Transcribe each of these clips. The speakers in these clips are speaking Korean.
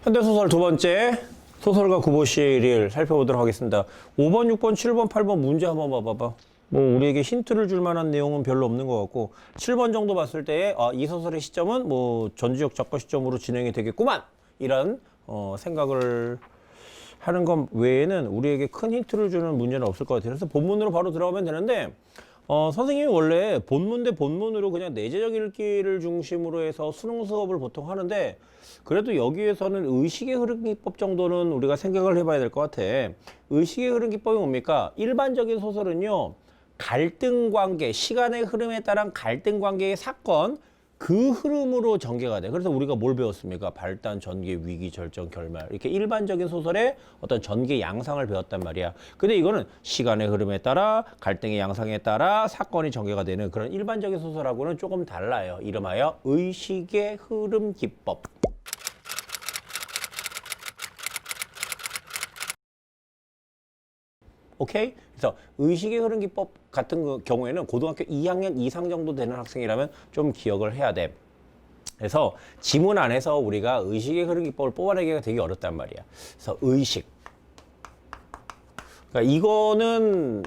현대소설 두 번째 소설가 구보시를 살펴보도록 하겠습니다. 5번, 6번, 7번, 8번 문제 한번 봐봐봐. 뭐 우리에게 힌트를 줄 만한 내용은 별로 없는 것 같고 7번 정도 봤을 때 이 소설의 시점은 뭐 전지적 작가 시점으로 진행이 되겠구만 이런 생각을 하는 것 외에는 우리에게 큰 힌트를 주는 문제는 없을 것 같아요. 그래서 본문으로 바로 들어가면 되는데 선생님이 원래 본문 대 본문으로 그냥 내재적 읽기를 중심으로 해서 수능 수업을 보통 하는데 그래도 여기에서는 의식의 흐름 기법 정도는 우리가 생각을 해봐야 될 것 같아. 의식의 흐름 기법이 뭡니까? 일반적인 소설은요. 갈등 관계, 시간의 흐름에 따른 갈등 관계의 사건 그 흐름으로 전개가 돼. 그래서 우리가 뭘 배웠습니까? 발단, 전개, 위기, 절정, 결말. 이렇게 일반적인 소설의 어떤 전개 양상을 배웠단 말이야. 근데 이거는 시간의 흐름에 따라 갈등의 양상에 따라 사건이 전개가 되는 그런 일반적인 소설하고는 조금 달라요. 이름하여 의식의 흐름 기법. 오케이? 그래서 의식의 흐름 기법 같은 경우에는 고등학교 2학년 이상 정도 되는 학생이라면 좀 기억을 해야 돼. 그래서 지문 안에서 우리가 의식의 흐름 기법을 뽑아내기가 되게 어렵단 말이야. 그래서 의식. 그러니까 이거는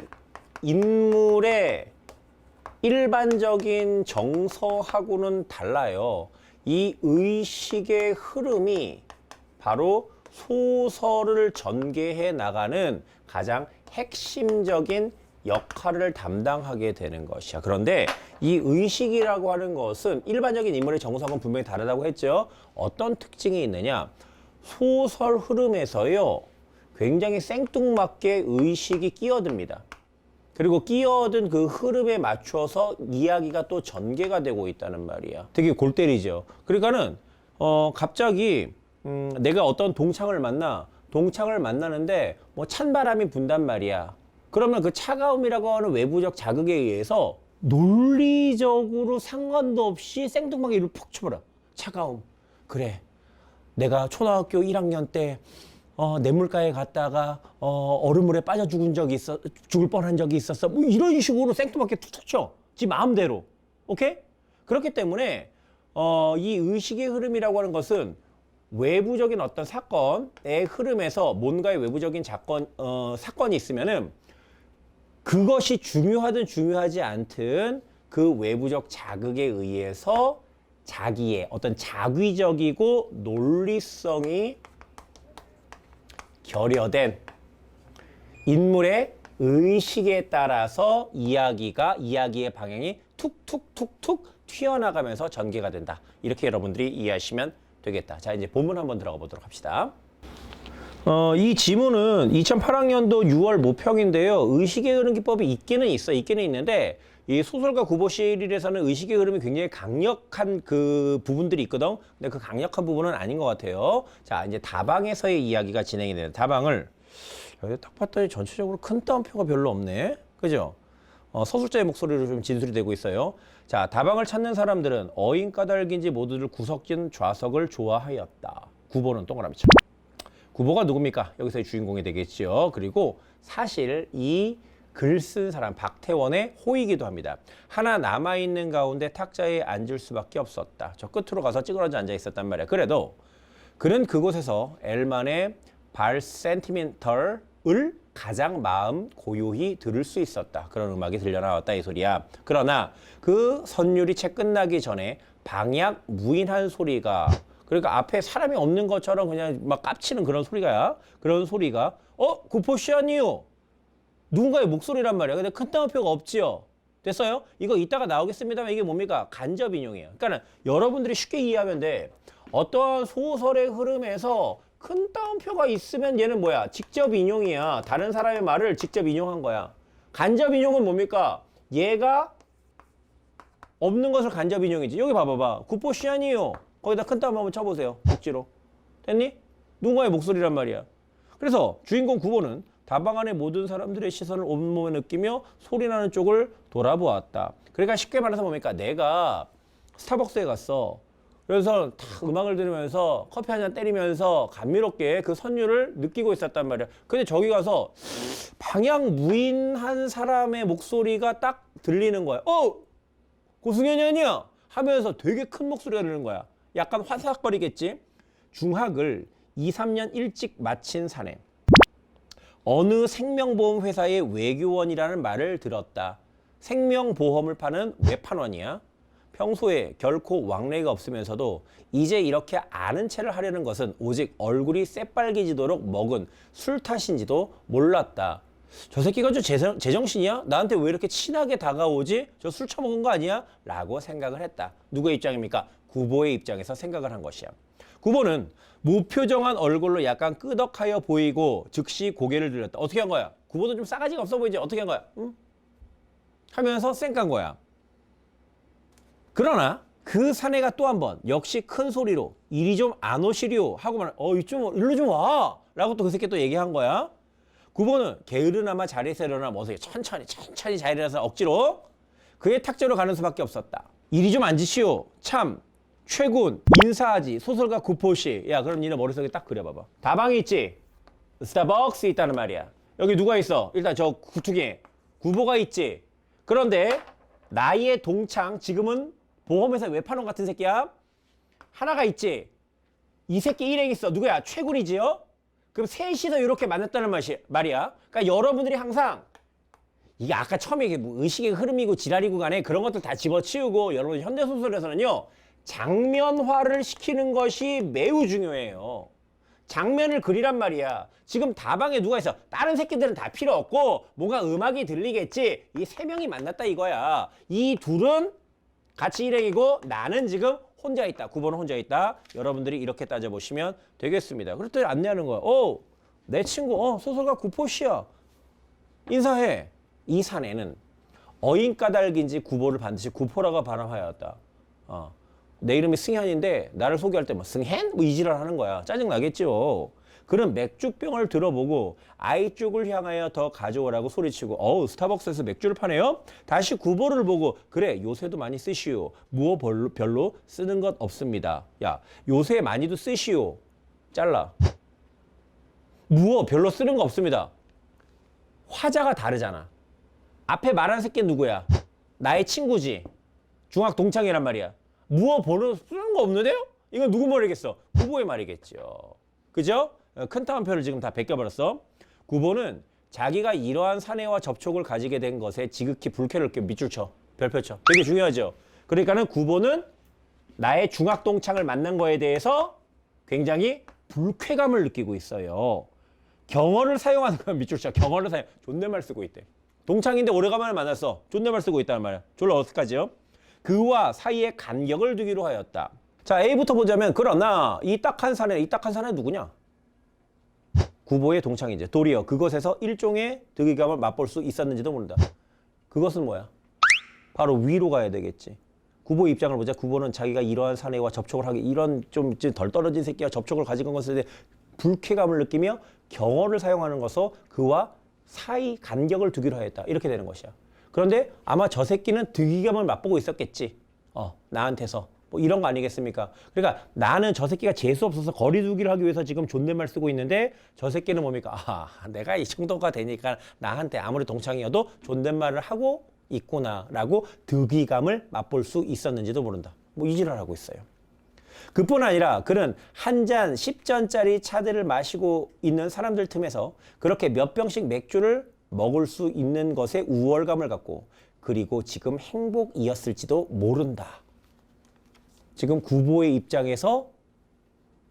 인물의 일반적인 정서하고는 달라요. 이 의식의 흐름이 바로 소설을 전개해 나가는 가장 핵심적인 역할을 담당하게 되는 것이야. 그런데 이 의식이라고 하는 것은 일반적인 인물의 정서하고는 분명히 다르다고 했죠. 어떤 특징이 있느냐? 소설 흐름에서요. 굉장히 생뚱맞게 의식이 끼어듭니다. 그리고 끼어든 그 흐름에 맞춰서 이야기가 또 전개가 되고 있다는 말이야. 되게 골 때리죠. 그러니까는 갑자기 내가 어떤 동창을 만나는데 뭐 찬바람이 분단 말이야. 그러면 그 차가움이라고 하는 외부적 자극에 의해서 논리적으로 상관도 없이 생뚱맞게 이를 푹 쳐버려. 차가움. 그래. 내가 초등학교 1학년 때 냇물가에 갔다가 얼음물에 빠져 죽을 뻔한 적이 있었어. 뭐 이런 식으로 생뚱맞게 툭툭 쳐. 지 마음대로. 오케이? 그렇기 때문에 이 의식의 흐름이라고 하는 것은 외부적인 어떤 사건의 흐름에서 뭔가의 외부적인 사건이 있으면은 그것이 중요하든 중요하지 않든 그 외부적 자극에 의해서 자기의 어떤 자기적이고 논리성이 결여된 인물의 의식에 따라서 이야기의 방향이 툭툭툭툭 튀어나가면서 전개가 된다. 이렇게 여러분들이 이해하시면 되겠다. 자, 이제 본문 한번 들어가 보도록 합시다. 이 지문은 2008학년도 6월 모평인데요. 의식의 흐름 기법이 있기는 있는데 이 소설가 구보시릴에서는 의식의 흐름이 굉장히 강력한 그 부분들이 있거든. 근데 그 강력한 부분은 아닌 것 같아요. 자, 이제 다방에서의 이야기가 진행이 돼요. 다방을 여기 딱 봤더니 전체적으로 큰 따옴표가 별로 없네. 그죠? 서술자의 목소리로 좀 진술이 되고 있어요. 자, 다방을 찾는 사람들은 어인 까닭인지 모두들 구석진 좌석을 좋아하였다. 구보는 동그라미 쳐. 구보가 누굽니까? 여기서의 주인공이 되겠죠. 그리고 사실 이 글 쓴 사람 박태원의 호이기도 합니다. 하나 남아있는 가운데 탁자에 앉을 수밖에 없었다. 저 끝으로 가서 찌그러져 앉아 있었단 말이야. 그래도 그는 그곳에서 엘만의 발 센티멘털을 가장 마음 고요히 들을 수 있었다. 그런 음악이 들려나왔다 이 소리야. 그러나 그 선율이 채 끝나기 전에 방약 무인한 소리가 그러니까 앞에 사람이 없는 것처럼 그냥 막 깝치는 그런 소리가 구포시아니요. 누군가의 목소리란 말이야. 근데 큰 따옴표가 없지요. 됐어요? 이거 이따가 나오겠습니다만 이게 뭡니까? 간접 인용이에요. 그러니까 여러분들이 쉽게 이해하면 돼. 어떠한 소설의 흐름에서 큰 따옴표가 있으면 얘는 뭐야? 직접 인용이야. 다른 사람의 말을 직접 인용한 거야. 간접 인용은 뭡니까? 얘가 없는 것을 간접 인용이지. 여기 봐봐봐. 구포시아니요. 거기다 큰 따옴 한번 쳐보세요. 억지로. 됐니? 누군가의 목소리란 말이야. 그래서 주인공 구보는 다방 안의 모든 사람들의 시선을 온몸에 느끼며 소리나는 쪽을 돌아보았다. 그러니까 쉽게 말해서 뭡니까? 내가 스타벅스에 갔어. 그래서 탁 음악을 들으면서 커피 한 잔 때리면서 감미롭게 그 선율을 느끼고 있었단 말이야. 근데 저기 가서 방향 무인한 사람의 목소리가 딱 들리는 거야. 고승현이 아니야? 하면서 되게 큰 목소리가 들리는 거야. 약간 화삭거리겠지? 중학을 2, 3년 일찍 마친 사내. 어느 생명보험 회사의 외교원이라는 말을 들었다. 생명보험을 파는 외판원이야. 평소에 결코 왕래가 없으면서도 이제 이렇게 아는 체를 하려는 것은 오직 얼굴이 새빨개지도록 먹은 술 탓인지도 몰랐다. 저 새끼가 좀 제정신이야? 나한테 왜 이렇게 친하게 다가오지? 저 술 처먹은 거 아니야? 라고 생각을 했다. 누구의 입장입니까? 구보의 입장에서 생각을 한 것이야. 구보는 무표정한 얼굴로 약간 끄덕하여 보이고 즉시 고개를 들렸다. 어떻게 한 거야? 구보도 좀 싸가지가 없어 보이지? 어떻게 한 거야? 응? 하면서 쌩깐 거야. 그러나 그 사내가 또 한 번 역시 큰 소리로 이리 좀 안 오시리오 하고 말해. 이쪽 일로 좀 와 라고 또 그 새끼 또 얘기한 거야. 구보는 게으르나마 자리에서 일어나 어서 천천히 잘 일어나서 억지로 그의 탁자로 가는 수밖에 없었다. 이리 좀 앉으시오. 참 최군 인사하지 소설가 구포씨. 야 그럼 니네 머릿속에 딱 그려봐봐. 다방이 있지. 스타벅스 있다는 말이야. 여기 누가 있어? 일단 저 구축에 구보가 있지. 그런데 나의 동창 지금은 보험회사 외판원 같은 새끼야. 하나가 있지. 이 새끼 일행 있어. 누구야? 최군이지요? 그럼 셋이서 이렇게 만났다는 말이야. 그러니까 여러분들이 항상 이게 아까 처음에 이게 뭐 의식의 흐름이고 지랄이고 간에 그런 것들 다 집어치우고 여러분 현대소설에서는요. 장면화를 시키는 것이 매우 중요해요. 장면을 그리란 말이야. 지금 다방에 누가 있어? 다른 새끼들은 다 필요 없고 뭔가 음악이 들리겠지. 이 세 명이 만났다 이거야. 이 둘은 같이 일행이고 나는 지금 혼자 있다. 9번은 혼자 있다. 여러분들이 이렇게 따져보시면 되겠습니다. 그랬더니 안내하는 거야. 내 친구 소설가 구포씨야. 인사해. 이 사내는 어인까닭인지 구보를 반드시 구포라고 발음하였다. 내 이름이 승현인데 나를 소개할 때 뭐 승현? 뭐 이지랄 하는 거야. 짜증 나겠죠. 그는 맥주병을 들어보고 아이쪽을 향하여 더 가져오라고 소리치고 스타벅스에서 맥주를 파네요? 다시 구보를 보고 그래 요새도 많이 쓰시오. 무어 별로 쓰는 것 없습니다. 야 요새 많이도 쓰시오. 잘라. 무어 별로 쓰는 거 없습니다. 화자가 다르잖아. 앞에 말한 새끼 누구야? 나의 친구지. 중학 동창이란 말이야. 무어 별로 쓰는 거 없는데요? 이건 누구 말이겠어? 구보의 말이겠죠. 그죠? 큰 따옴표를 지금 다 베껴버렸어. 구보는 자기가 이러한 사내와 접촉을 가지게 된 것에 지극히 불쾌를 느끼고 밑줄 쳐. 별표 쳐. 되게 중요하죠. 그러니까는 구보는 나의 중학 동창을 만난 거에 대해서 굉장히 불쾌감을 느끼고 있어요. 경어를 사용하는 건 밑줄 쳐. 경어를 사용. 존댓말 쓰고 있대. 동창인데 오래간만에 만났어. 존댓말 쓰고 있다는 말이야. 졸라 어색하지요? 그와 사이에 간격을 두기로 하였다. 자, A부터 보자면 그러나 이 딱한 사내 누구냐? 구보의 동창이지. 도리어 그것에서 일종의 득이감을 맛볼 수 있었는지도 모른다. 그것은 뭐야? 바로 위로 가야 되겠지. 구보의 입장을 보자. 구보는 자기가 이러한 사내와 접촉을 하기 이런 좀 덜 떨어진 새끼와 접촉을 가진 것에 대해 불쾌감을 느끼며 경어를 사용하는 것으로 그와 사이 간격을 두기로 하였다. 이렇게 되는 것이야. 그런데 아마 저 새끼는 득이감을 맛보고 있었겠지. 나한테서. 뭐 이런 거 아니겠습니까? 그러니까 나는 저 새끼가 재수 없어서 거리두기를 하기 위해서 지금 존댓말 쓰고 있는데 저 새끼는 뭡니까? 내가 이 정도가 되니까 나한테 아무리 동창이어도 존댓말을 하고 있구나라고 득이감을 맛볼 수 있었는지도 모른다. 뭐 이지랄 하고 있어요. 그뿐 아니라 그는 한 잔 10전짜리 차들을 마시고 있는 사람들 틈에서 그렇게 몇 병씩 맥주를 먹을 수 있는 것에 우월감을 갖고 그리고 지금 행복이었을지도 모른다. 지금 구보의 입장에서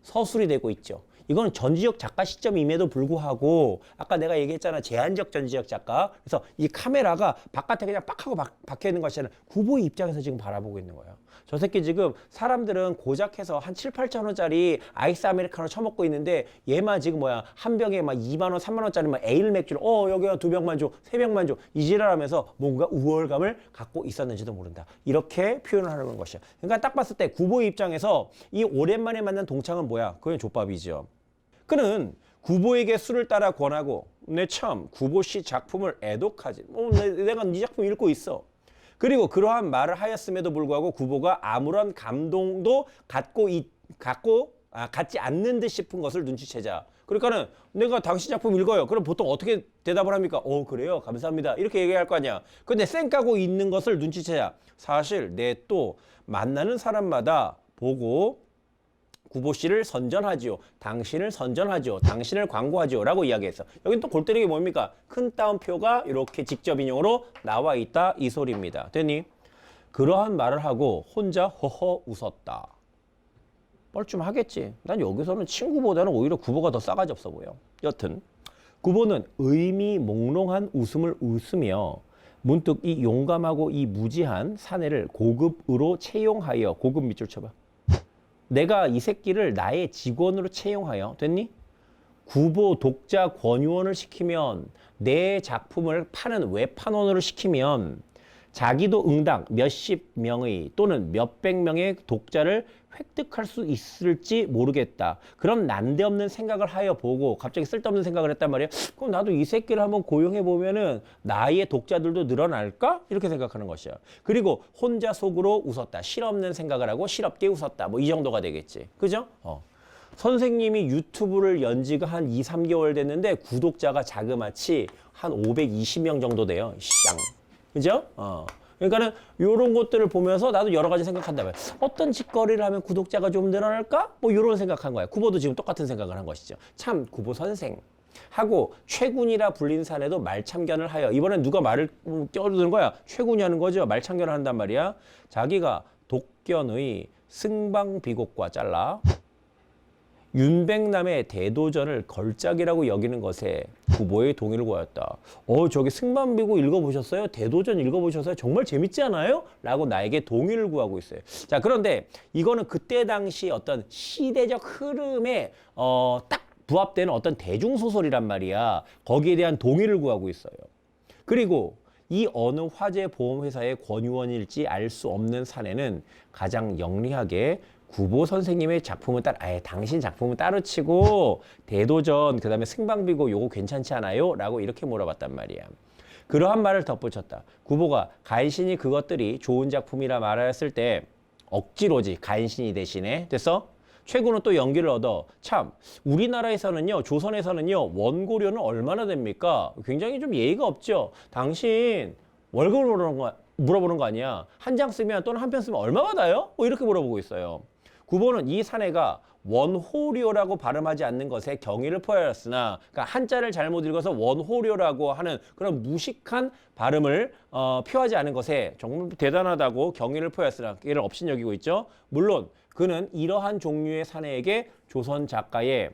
서술이 되고 있죠. 이건 전지적 작가 시점임에도 불구하고 아까 내가 얘기했잖아. 제한적 전지적 작가. 그래서 이 카메라가 바깥에 그냥 빡 하고 박혀 있는 것이 아니라 구보의 입장에서 지금 바라보고 있는 거예요. 저 새끼 지금 사람들은 고작해서 한 7, 8천 원짜리 아이스 아메리카노 처먹고 있는데 얘만 지금 한 병에 막 2만 원, 3만 원짜리 막 에일 맥주를 여기가 2병만 줘, 3병만 줘 이 지랄하면서 뭔가 우월감을 갖고 있었는지도 모른다. 이렇게 표현을 하는 것이야. 그러니까 딱 봤을 때 구보의 입장에서 이 오랜만에 만난 동창은 뭐야? 그건 족밥이죠. 그는 구보에게 술을 따라 권하고 내 참 구보 씨 작품을 애독하지. 내가 네 작품 읽고 있어. 그리고 그러한 말을 하였음에도 불구하고 구보가 아무런 감동도 갖지 않는 듯 싶은 것을 눈치채자. 그러니까는 내가 당신 작품 읽어요. 그럼 보통 어떻게 대답을 합니까? 그래요. 감사합니다. 이렇게 얘기할 거 아니야. 근데 쌩까고 있는 것을 눈치채자. 사실 내 또 만나는 사람마다 보고 구보 씨를 선전하지요. 당신을 선전하지요. 당신을 광고하지요. 라고 이야기했어. 여기 또 골 때리기 뭡니까? 큰 따옴표가 이렇게 직접 인용으로 나와 있다. 이 소리입니다. 됐니? 그러한 말을 하고 혼자 허허 웃었다. 뻘쭘하겠지. 난 여기서는 친구보다는 오히려 구보가 더 싸가지 없어 보여. 여튼 구보는 의미 몽롱한 웃음을 웃으며 문득 이 용감하고 이 무지한 사내를 고급으로 채용하여, 고급 밑줄 쳐봐. 내가 이 새끼를 나의 직원으로 채용하여, 됐니? 구보 독자 권유원을 시키면, 내 작품을 파는 외판원으로 시키면 자기도 응당 몇십 명의 또는 몇백 명의 독자를 획득할 수 있을지 모르겠다. 그런 난데없는 생각을 하여 보고 갑자기 쓸데없는 생각을 했단 말이야. 그럼 나도 이 새끼를 한번 고용해 보면은 나의 독자들도 늘어날까? 이렇게 생각하는 것이야. 그리고 혼자 속으로 웃었다. 실없는 생각을 하고 실없게 웃었다. 뭐 이 정도가 되겠지. 그죠? 선생님이 유튜브를 연지가 한 2, 3개월 됐는데 구독자가 자그마치 한 520명 정도 돼요. 쌍. 그죠? 그러니까는 요런 것들을 보면서 나도 여러 가지 생각한다면 어떤 짓거리를 하면 구독자가 좀 늘어날까? 뭐 요런 생각한 거야. 구보도 지금 똑같은 생각을 한 것이죠. 참 구보 선생 하고 최군이라 불린 사내도 말참견을 하여, 이번엔 누가 말을 껴드는 거야? 최군이 하는 거죠. 말참견을 한단 말이야. 자기가 독견의 승방비곡과 잘라 윤백남의 대도전을 걸작이라고 여기는 것에 구보의 동의를 구하였다. 저기 승방비곡 읽어보셨어요? 대도전 읽어보셨어요? 정말 재밌지 않아요? 라고 나에게 동의를 구하고 있어요. 자, 그런데 이거는 그때 당시 어떤 시대적 흐름에 딱 부합되는 어떤 대중소설이란 말이야. 거기에 대한 동의를 구하고 있어요. 그리고 이 어느 화재 보험회사의 권유원일지 알 수 없는 사내는 가장 영리하게 구보 선생님의 작품은 당신 작품은 따로 치고 대도전 그다음에 승방비고 요거 괜찮지 않아요? 라고 이렇게 물어봤단 말이야. 그러한 말을 덧붙였다. 구보가 간신히 그것들이 좋은 작품이라 말하였을 때 억지로지 간신히 대신에 됐어? 최고는 또 연기를 얻어. 참 우리나라에서는요, 조선에서는요 원고료는 얼마나 됩니까? 굉장히 좀 예의가 없죠. 당신 월급을 물어보는 거 아니야. 한 장 쓰면 또는 한 편 쓰면 얼마 받아요? 뭐 이렇게 물어보고 있어요. 구보는 이 사내가 원호료라고 발음하지 않는 것에 경의를 표하였으나, 그러니까 한자를 잘못 읽어서 원호료라고 하는 그런 무식한 발음을 표하지 않은 것에 정말 대단하다고 경의를 표하였으나 이를 업신여기고 있죠. 물론 그는 이러한 종류의 사내에게 조선 작가의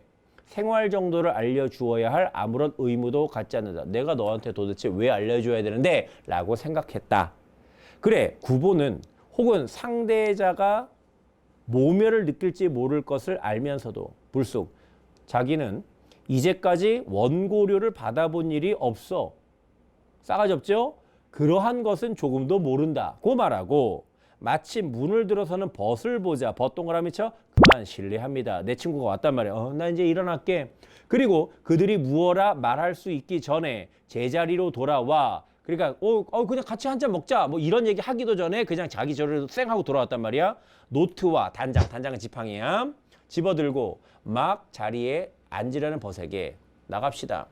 생활 정도를 알려주어야 할 아무런 의무도 갖지 않는다. 내가 너한테 도대체 왜 알려줘야 되는데? 라고 생각했다. 그래, 구보는 혹은 상대자가 모멸을 느낄지 모를 것을 알면서도 불쑥 자기는 이제까지 원고료를 받아본 일이 없어. 싸가지 없죠? 그러한 것은 조금도 모른다. 고 말하고 마치 문을 들어서는 벗을 보자. 벗 동그라미 쳐? 그만 실례합니다. 내 친구가 왔단 말이야. 나 이제 일어날게. 그리고 그들이 무어라 말할 수 있기 전에 제자리로 돌아와. 그러니까 그냥 같이 한잔 먹자 뭐 이런 얘기 하기도 전에 그냥 자기 저를 쌩 하고 돌아왔단 말이야. 노트와 단장은 지팡이야. 집어들고 막 자리에 앉으려는 벗에게 나갑시다.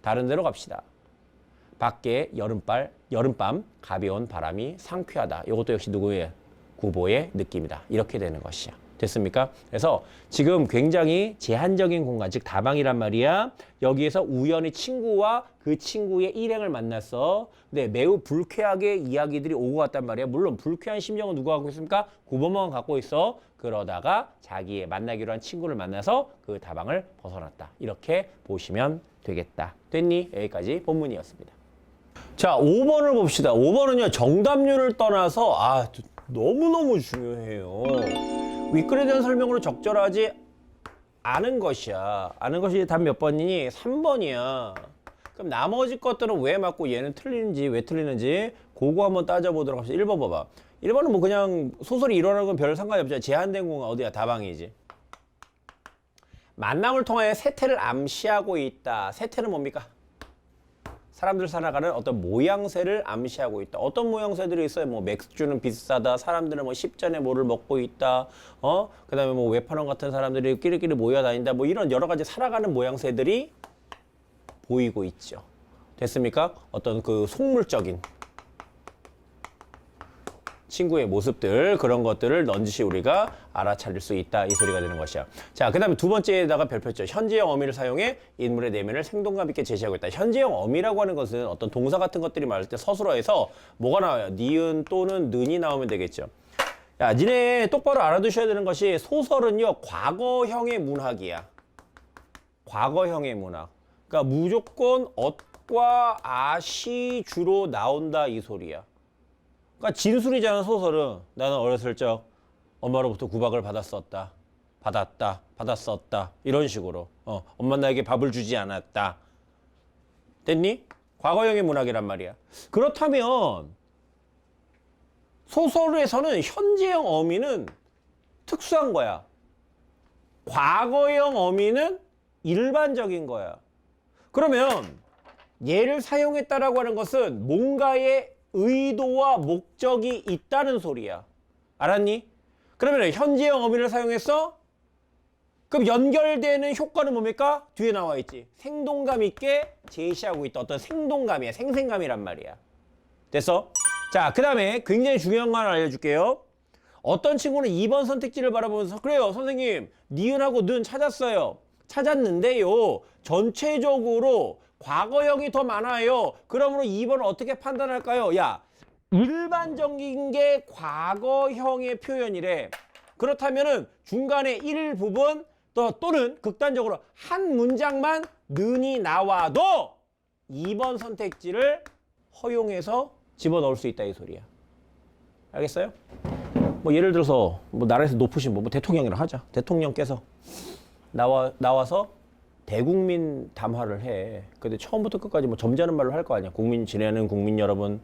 다른 데로 갑시다. 밖에 여름밤 가벼운 바람이 상쾌하다. 이것도 역시 누구의? 구보의 느낌이다. 이렇게 되는 것이야. 됐습니까? 그래서 지금 굉장히 제한적인 공간, 즉 다방이란 말이야. 여기에서 우연히 친구와 그 친구의 일행을 만났어. 근데 매우 불쾌하게 이야기들이 오고 갔단 말이야. 물론 불쾌한 심정은 누가 갖고 있습니까? 구보만 갖고 있어. 그러다가 자기의 만나기로 한 친구를 만나서 그 다방을 벗어났다. 이렇게 보시면 되겠다. 됐니? 여기까지 본문이었습니다. 자, 5번을 봅시다. 5번은요, 정답률을 떠나서 너무너무 중요해요. 윗글에 대한 설명으로 적절하지 않은 것이야. 아는 것이 답 몇 번이니? 3번이야. 그럼 나머지 것들은 왜 맞고 얘는 틀리는지, 왜 틀리는지 그거 한번 따져보도록 합시다. 1번 봐봐. 1번은 뭐 그냥 소설이 일어나는 건 별 상관이 없잖아. 제한된 공간 어디야? 다방이지. 만남을 통하여 세태를 암시하고 있다. 세태는 뭡니까? 사람들 살아가는 어떤 모양새를 암시하고 있다. 어떤 모양새들이 있어요? 뭐 맥주는 비싸다. 사람들은 뭐 10잔에 뭐를 먹고 있다. 그 다음에 뭐 외판원 같은 사람들이 끼리끼리 모여다닌다. 뭐 이런 여러 가지 살아가는 모양새들이 보이고 있죠. 됐습니까? 어떤 그 속물적인 친구의 모습들 그런 것들을 넌지시 우리가 알아차릴 수 있다 이 소리가 되는 것이야. 자, 그 다음에 두 번째에다가 별표죠. 현재형 어미를 사용해 인물의 내면을 생동감 있게 제시하고 있다. 현재형 어미라고 하는 것은 어떤 동사 같은 것들이 말할 때 서술어에서 뭐가 나와요? 니은 또는 는이 나오면 되겠죠. 야, 니네 똑바로 알아두셔야 되는 것이 소설은요 과거형의 문학이야. 과거형의 문학. 그러니까 무조건 엇과 아시 주로 나온다 이 소리야. 그러니까 진술이잖아. 소설은 나는 어렸을 적 엄마로부터 구박을 받았었다. 받았었다. 이런 식으로 엄마 나에게 밥을 주지 않았다. 됐니? 과거형의 문학이란 말이야. 그렇다면 소설에서는 현재형 어미는 특수한 거야. 과거형 어미는 일반적인 거야. 그러면 얘를 사용했다라고 하는 것은 뭔가의 의도와 목적이 있다는 소리야. 알았니? 그러면 현재형 어미를 사용했어? 그럼 연결되는 효과는 뭡니까? 뒤에 나와 있지. 생동감 있게 제시하고 있다. 어떤 생동감이야. 생생감이란 말이야. 됐어? 자, 그 다음에 굉장히 중요한 거 하나 알려줄게요. 어떤 친구는 2번 선택지를 바라보면서 그래요. 선생님, 니은하고 는 찾았어요. 찾았는데요. 전체적으로 과거형이 더 많아요. 그러므로 2번을 어떻게 판단할까요? 야, 일반적인 게 과거형의 표현이래. 그렇다면은 중간에 일부분 또는 극단적으로 한 문장만 는이 나와도 2번 선택지를 허용해서 집어넣을 수 있다 이 소리야. 알겠어요? 뭐 예를 들어서 뭐 나라에서 높으신 뭐 대통령이라 하자. 대통령께서 나와서 대국민 담화를 해. 근데 처음부터 끝까지 뭐 점잖은 말로 할 거 아니야. 국민 지내는 국민 여러분,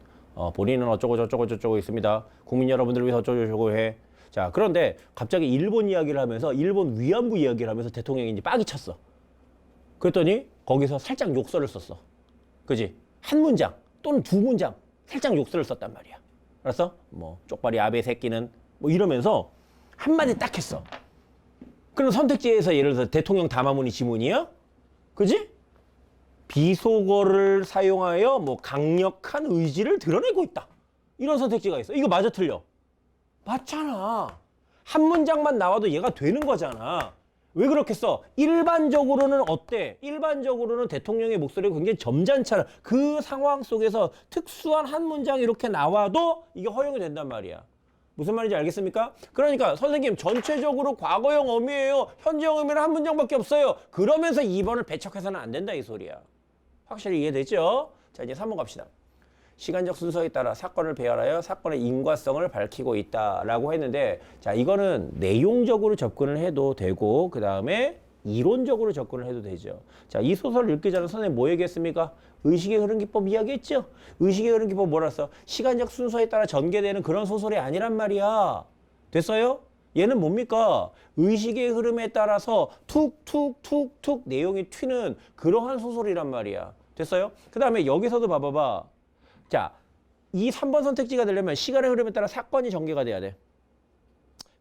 본인은 어쩌고 저쩌고 있습니다. 국민 여러분들을 위해서 어쩌고 해. 자, 그런데 갑자기 일본 이야기를 하면서 일본 위안부 이야기를 하면서 대통령이 이제 빡이 쳤어. 그랬더니 거기서 살짝 욕설을 썼어. 그지? 한 문장 또는 두 문장 살짝 욕설을 썼단 말이야. 알았어? 뭐 쪽발이 아베 새끼는 뭐 이러면서 한마디 딱 했어. 그럼 선택지에서 예를 들어서 대통령 담화문이 지문이야? 그지? 비속어를 사용하여 뭐 강력한 의지를 드러내고 있다. 이런 선택지가 있어. 이거 맞아 틀려? 맞잖아. 한 문장만 나와도 얘가 되는 거잖아. 왜 그렇겠어? 일반적으로는 어때? 일반적으로는 대통령의 목소리가 굉장히 점잖잖아. 그 상황 속에서 특수한 한 문장이 이렇게 나와도 이게 허용이 된단 말이야. 무슨 말인지 알겠습니까? 그러니까 선생님 전체적으로 과거형 어미예요. 현재형 어미는 한 문장밖에 없어요. 그러면서 2번을 배척해서는 안 된다 이 소리야. 확실히 이해되죠? 자, 이제 3번 갑시다. 시간적 순서에 따라 사건을 배열하여 사건의 인과성을 밝히고 있다라고 했는데, 자, 이거는 내용적으로 접근을 해도 되고 그 다음에 이론적으로 접근을 해도 되죠. 자, 이 소설을 읽기 전에 선생님 뭐 얘기했습니까? 의식의 흐름 기법 이야기했죠? 의식의 흐름 기법 뭐라 써? 시간적 순서에 따라 전개되는 그런 소설이 아니란 말이야. 됐어요? 얘는 뭡니까? 의식의 흐름에 따라서 툭툭툭툭 내용이 튀는 그러한 소설이란 말이야. 됐어요? 그 다음에 여기서도 봐봐봐. 자, 이 3번 선택지가 되려면 시간의 흐름에 따라 사건이 전개가 돼야 돼.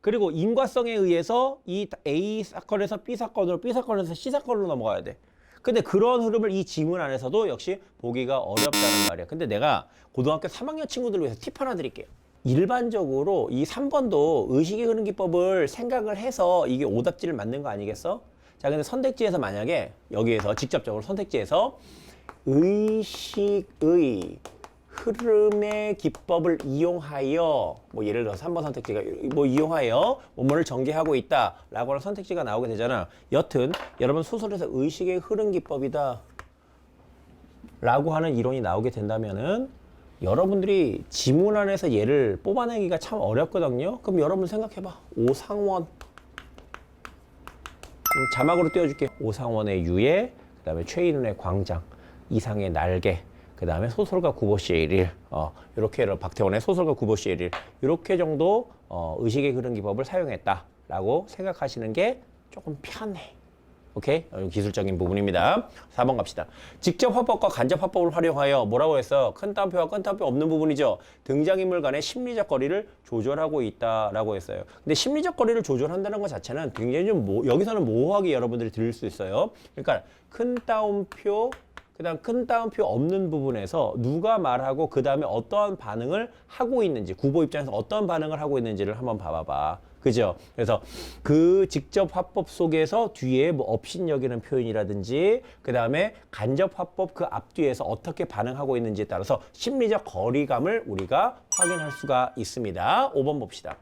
그리고 인과성에 의해서 이 A 사건에서 B 사건으로, B 사건에서 C 사건으로 넘어가야 돼. 근데 그런 흐름을 이 지문 안에서도 역시 보기가 어렵다는 말이야. 근데 내가 고등학교 3학년 친구들을 위해서 팁 하나 드릴게요. 일반적으로 이 3번도 의식의 흐름 기법을 생각을 해서 이게 오답지를 만든 거 아니겠어? 자, 근데 선택지에서 만약에 여기에서 직접적으로 선택지에서 의식의 흐름의 기법을 이용하여 뭐 예를 들어서 3번 선택지가 뭐 이용하여 원문을 전개하고 있다 라고 하는 선택지가 나오게 되잖아. 여튼 여러분 소설에서 의식의 흐름 기법이다 라고 하는 이론이 나오게 된다면은 여러분들이 지문 안에서 얘를 뽑아내기가 참 어렵거든요. 그럼 여러분 생각해봐. 오상원 자막으로 띄워줄게. 오상원의 유해, 그 다음에 최인훈의 광장, 이상의 날개, 그 다음에 소설가 구보씨의 일일, 이렇게 박태원의 소설가 구보씨의 일일, 이렇게 정도 의식의 흐름 기법을 사용했다라고 생각하시는 게 조금 편해. 오케이? 기술적인 부분입니다. 4번 갑시다. 직접 화법과 간접 화법을 활용하여 뭐라고 했어? 큰 따옴표와 큰 따옴표 없는 부분이죠. 등장인물 간의 심리적 거리를 조절하고 있다라고 했어요. 근데 심리적 거리를 조절한다는 것 자체는 굉장히 좀 여기서는 모호하게 여러분들이 들을 수 있어요. 그러니까 큰 따옴표, 그 그다음 큰 따옴표 없는 부분에서 누가 말하고 그 다음에 어떠한 반응을 하고 있는지, 구보 입장에서 어떤 반응을 하고 있는지를 한번 봐봐봐. 그죠? 그래서 그 직접 화법 속에서 뒤에 뭐 업신여기는 표현이라든지 그 다음에 간접 화법 그 앞뒤에서 어떻게 반응하고 있는지에 따라서 심리적 거리감을 우리가 확인할 수가 있습니다. 5번 봅시다.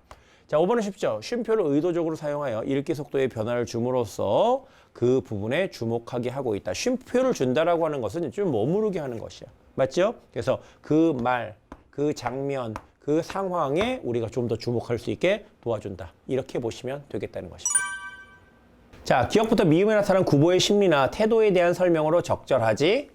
자, 5번은 쉽죠. 쉼표를 의도적으로 사용하여 읽기 속도의 변화를 줌으로써 그 부분에 주목하게 하고 있다. 쉼표를 준다라고 하는 것은 좀 머무르게 하는 것이야. 맞죠? 그래서 그 말, 그 장면, 그 상황에 우리가 좀 더 주목할 수 있게 도와준다. 이렇게 보시면 되겠다는 것입니다. 자, 기억부터 미음에 나타난 구보의 심리나 태도에 대한 설명으로 적절하지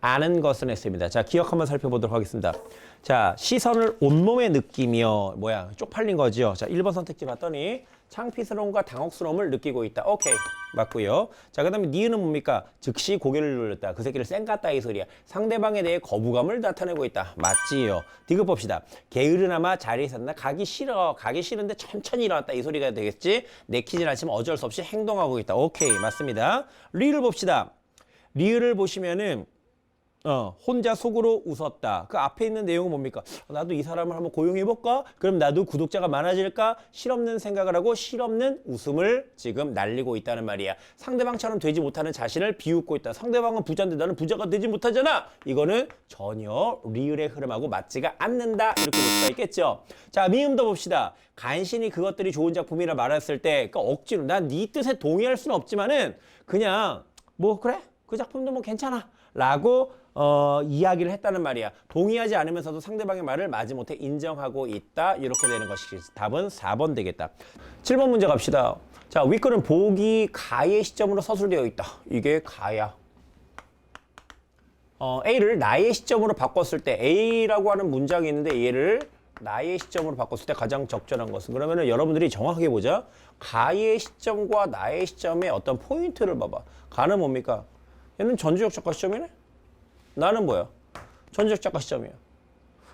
않은 것은 했습니다. 자, 기억 한번 살펴보도록 하겠습니다. 자, 시선을 온몸에 느끼며 쪽팔린 거죠. 자, 1번 선택지 봤더니 창피스러움과 당혹스러움을 느끼고 있다. 오케이, 맞고요. 자, 그 다음에 니은은 뭡니까? 즉시 고개를 돌렸다. 그 새끼를 쌩깠다 이 소리야. 상대방에 대해 거부감을 나타내고 있다. 맞지요. 디귿 봅시다. 게으르나마 자리에 섰나? 가기 싫어. 가기 싫은데 천천히 일어났다 이 소리가 되겠지. 내키진 않지만 어쩔 수 없이 행동하고 있다. 오케이, 맞습니다. 리을 봅시다. 리을을 보시면은 혼자 속으로 웃었다. 그 앞에 있는 내용은 뭡니까? 나도 이 사람을 한번 고용해볼까? 그럼 나도 구독자가 많아질까? 실없는 생각을 하고 실없는 웃음을 지금 날리고 있다는 말이야. 상대방처럼 되지 못하는 자신을 비웃고 있다. 상대방은 부자인데 나는 부자가 되지 못하잖아. 이거는 전혀 리을의 흐름하고 맞지가 않는다. 이렇게 볼 수가 있겠죠. 자, 미음도 봅시다. 간신히 그것들이 좋은 작품이라 말했을 때 그러니까 억지로 난 네 뜻에 동의할 수는 없지만은 그냥 뭐 그래? 그 작품도 뭐 괜찮아. 라고 이야기를 했다는 말이야. 동의하지 않으면서도 상대방의 말을 마지못해 인정하고 있다. 이렇게 되는 것이지. 답은 4번 되겠다. 7번 문제 갑시다. 자, 윗글은 보기 가의 시점으로 서술되어 있다. 이게 가야. A를 나의 시점으로 바꿨을 때 A라고 하는 문장이 있는데 얘를 나의 시점으로 바꿨을 때 가장 적절한 것은 그러면은 여러분들이 정확하게 보자. 가의 시점과 나의 시점의 어떤 포인트를 봐봐. 가는 뭡니까? 얘는 전주적 작가 시점이네? 나는 뭐야? 전주적 작가 시점이야.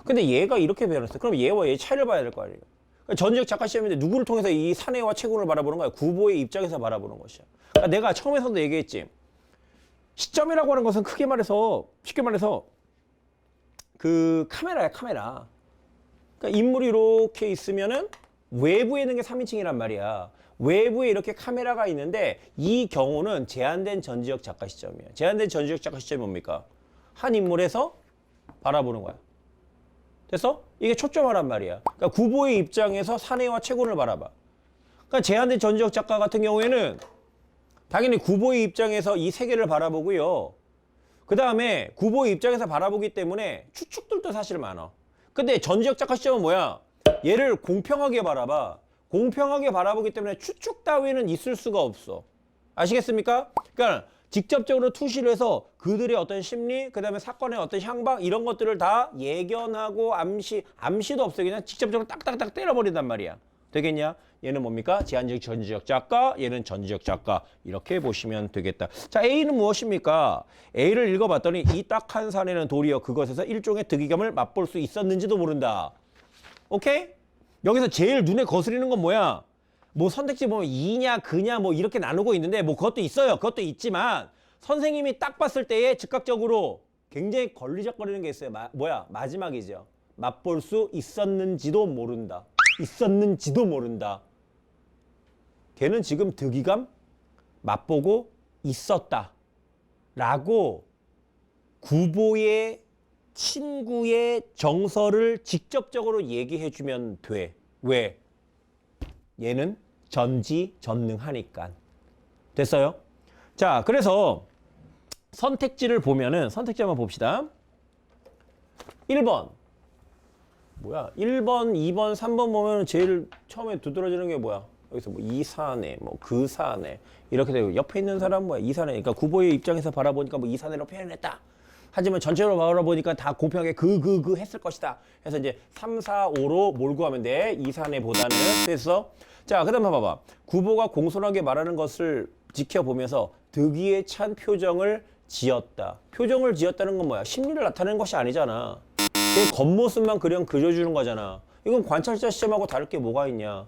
근데 얘가 이렇게 변했어. 그럼 얘와 얘 차이를 봐야 될 거 아니에요? 그러니까 전주적 작가 시점인데 누구를 통해서 이 사내와 채군을 바라보는 거야? 구보의 입장에서 바라보는 것이야. 그러니까 내가 처음에서도 얘기했지. 시점이라고 하는 것은 크게 말해서, 쉽게 말해서 그 카메라야, 카메라. 그러니까 인물이 이렇게 있으면은 외부에 있는 게 3인칭이란 말이야. 외부에 이렇게 카메라가 있는데 이 경우는 제한된 전지적 작가 시점이야. 제한된 전지적 작가 시점이 뭡니까? 한 인물에서 바라보는 거야. 됐어? 이게 초점화란 말이야. 그러니까 구보의 입장에서 사내와 채군을 바라봐. 그러니까 제한된 전지적 작가 같은 경우에는 당연히 구보의 입장에서 이 세계를 바라보고요. 그 다음에 구보의 입장에서 바라보기 때문에 추측들도 사실 많아. 근데 전지적 작가 시점은 뭐야? 얘를 공평하게 바라봐. 공평하게 바라보기 때문에 추측 따위는 있을 수가 없어. 아시겠습니까? 그러니까 직접적으로 투시를 해서 그들의 어떤 심리, 그 다음에 사건의 어떤 향방 이런 것들을 다 예견하고 암시도 없어. 그냥 직접적으로 딱딱딱 때려버린단 말이야. 되겠냐? 얘는 뭡니까? 제한적 전지적 작가, 얘는 전지적 작가. 이렇게 보시면 되겠다. 자, A는 무엇입니까? A를 읽어봤더니 이 딱한 사내는 도리어 그것에서 일종의 득이감을 맛볼 수 있었는지도 모른다. 오케이? 여기서 제일 눈에 거스리는 건 뭐야? 뭐 선택지 보면 이냐 그냐 뭐 이렇게 나누고 있는데 뭐 그것도 있어요. 그것도 있지만 선생님이 딱 봤을 때에 즉각적으로 굉장히 걸리적거리는 게 있어요. 마지막이죠. 맛볼 수 있었는지도 모른다. 있었는지도 모른다. 걔는 지금 득이감 맛보고 있었다. 라고 구보의 친구의 정서를 직접적으로 얘기해주면 돼. 왜? 얘는 전지전능하니까. 됐어요? 자, 그래서 선택지를 보면은 선택지 한번 봅시다. 1번. 뭐야? 1번, 2번, 3번 보면 제일 처음에 두드러지는 게 뭐야? 여기서 뭐 이 사내, 뭐 그 사내 이렇게 되고 옆에 있는 사람은 뭐야? 이 사내. 그러니까 구보의 입장에서 바라보니까 뭐 이 사내로 표현했다. 하지만 전체로 바라보니까 다 공평하게 그 했을 것이다. 그래서 이제 3, 4, 5로 몰고 하면 돼. 이 사내보다는. 그래서 자, 그 다음 봐봐. 구보가 공손하게 말하는 것을 지켜보면서 득의에 찬 표정을 지었다. 표정을 지었다는 건 뭐야? 심리를 나타내는 것이 아니잖아. 그 겉모습만 그냥 그려주는 거잖아. 이건 관찰자 시점하고 다를 게 뭐가 있냐.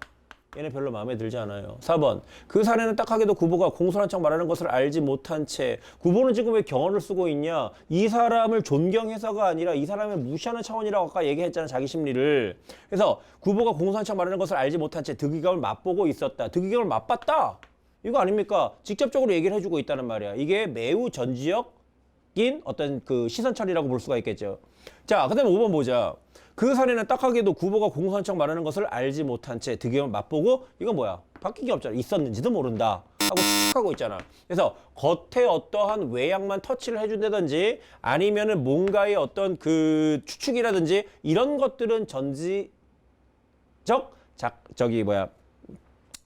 얘는 별로 마음에 들지 않아요. 4번. 그 사례는 딱하게도 구보가 공손한 척 말하는 것을 알지 못한 채 구보는 지금 왜 경어를 쓰고 있냐? 이 사람을 존경해서가 아니라 이 사람을 무시하는 차원이라고 아까 얘기했잖아. 자기 심리를. 그래서 구보가 공손한 척 말하는 것을 알지 못한 채 득이감을 맛보고 있었다. 득이감을 맛봤다. 이거 아닙니까? 직접적으로 얘기를 해주고 있다는 말이야. 이게 매우 전지적인 어떤 그 시선 처리라고 볼 수가 있겠죠. 자, 그 다음에 5번 보자. 그 사례는 딱하게도 구보가 공손한 척 말하는 것을 알지 못한 채 득이감을 맛보고 이건 뭐야? 바뀐 게 없잖아. 있었는지도 모른다 하고 추측하고 있잖아. 그래서 겉에 어떠한 외양만 터치를 해준다든지 아니면은 뭔가의 어떤 그 추측이라든지 이런 것들은 전지적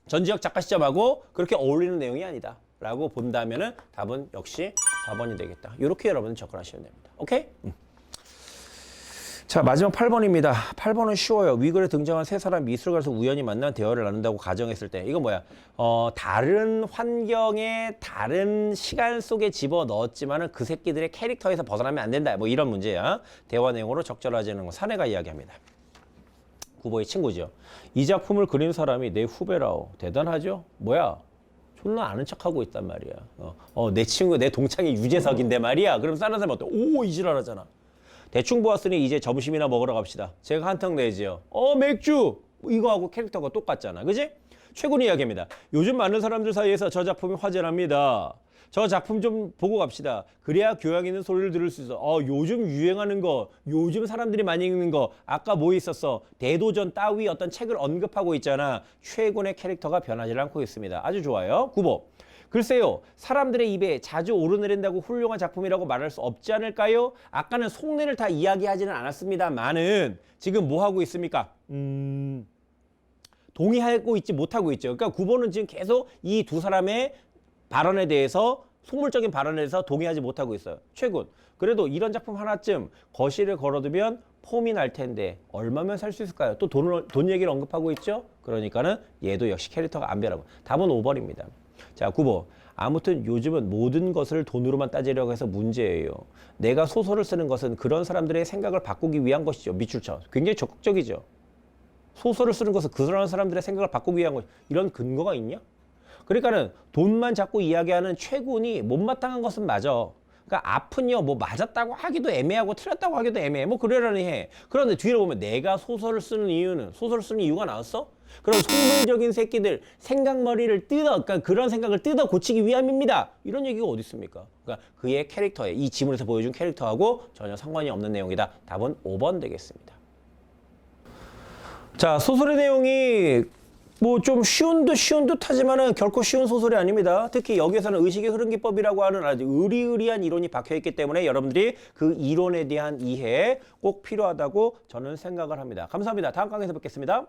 전지적 작가 시점하고 그렇게 어울리는 내용이 아니다 라고 본다면은 답은 역시 4번이 되겠다. 이렇게 여러분은 접근하시면 됩니다. 오케이? 자, 마지막 8번입니다. 8번은 쉬워요. 위글에 등장한 세 사람 미술관에서 우연히 만난 대화를 나눈다고 가정했을 때 이건 뭐야? 다른 환경에 다른 시간 속에 집어 넣었지만은 그 새끼들의 캐릭터에서 벗어나면 안 된다. 뭐 이런 문제야. 대화 내용으로 적절하지 않은 거 사내가 이야기합니다. 구보의 친구죠. 이 작품을 그린 사람이 내 후배라오. 대단하죠? 뭐야? 존나 아는 척하고 있단 말이야. 내 친구, 내 동창이 유재석인데 말이야. 그럼 다른 사람 어때? 오, 이 지랄하잖아. 대충 보았으니 이제 점심이나 먹으러 갑시다. 제가 한턱 내지요. 맥주! 이거하고 캐릭터가 똑같잖아. 그지? 최군 이야기입니다. 요즘 많은 사람들 사이에서 저 작품이 화제랍니다. 저 작품 좀 보고 갑시다. 그래야 교양 있는 소리를 들을 수 있어. 요즘 유행하는 거, 요즘 사람들이 많이 읽는 거, 아까 뭐 있었어? 대도전 따위 어떤 책을 언급하고 있잖아. 최군의 캐릭터가 변하지 않고 있습니다. 아주 좋아요. 9번. 글쎄요. 사람들의 입에 자주 오르내린다고 훌륭한 작품이라고 말할 수 없지 않을까요? 아까는 속내를 다 이야기하지는 않았습니다만은 지금 뭐 하고 있습니까? 동의하고 있지 못하고 있죠. 그러니까 9번은 지금 계속 이 두 사람의 발언에 대해서 속물적인 발언에 대해서 동의하지 못하고 있어요. 최군. 그래도 이런 작품 하나쯤 거실에 걸어두면 폼이 날 텐데 얼마면 살 수 있을까요? 또 돈 얘기를 언급하고 있죠. 그러니까는 얘도 역시 캐릭터가 안 변하고. 답은 5번입니다. 자, 9번. 아무튼 요즘은 모든 것을 돈으로만 따지려고 해서 문제예요. 내가 소설을 쓰는 것은 그런 사람들의 생각을 바꾸기 위한 것이죠. 밑줄쳐. 굉장히 적극적이죠. 소설을 쓰는 것은 그런 사람들의 생각을 바꾸기 위한 것. 이런 근거가 있냐? 그러니까는 돈만 자꾸 이야기하는 최군이 못마땅한 것은 맞아. 그러니까 앞은요, 뭐 맞았다고 하기도 애매하고 틀렸다고 하기도 애매해. 뭐 그러려니 해. 그런데 뒤로 보면 내가 소설을 쓰는 이유가 나왔어? 그런 속물적인 새끼들 생각머리를 그러니까 그런 생각을 뜯어 고치기 위함입니다. 이런 얘기가 어디 있습니까? 그러니까 그의 캐릭터에 이 지문에서 보여준 캐릭터하고 전혀 상관이 없는 내용이다. 답은 5번 되겠습니다. 자, 소설의 내용이 뭐 좀 쉬운 듯 하지만은 결코 쉬운 소설이 아닙니다. 특히 여기에서는 의식의 흐름 기법이라고 하는 아주 의리의리한 이론이 박혀있기 때문에 여러분들이 그 이론에 대한 이해 꼭 필요하다고 저는 생각을 합니다. 감사합니다. 다음 강의에서 뵙겠습니다.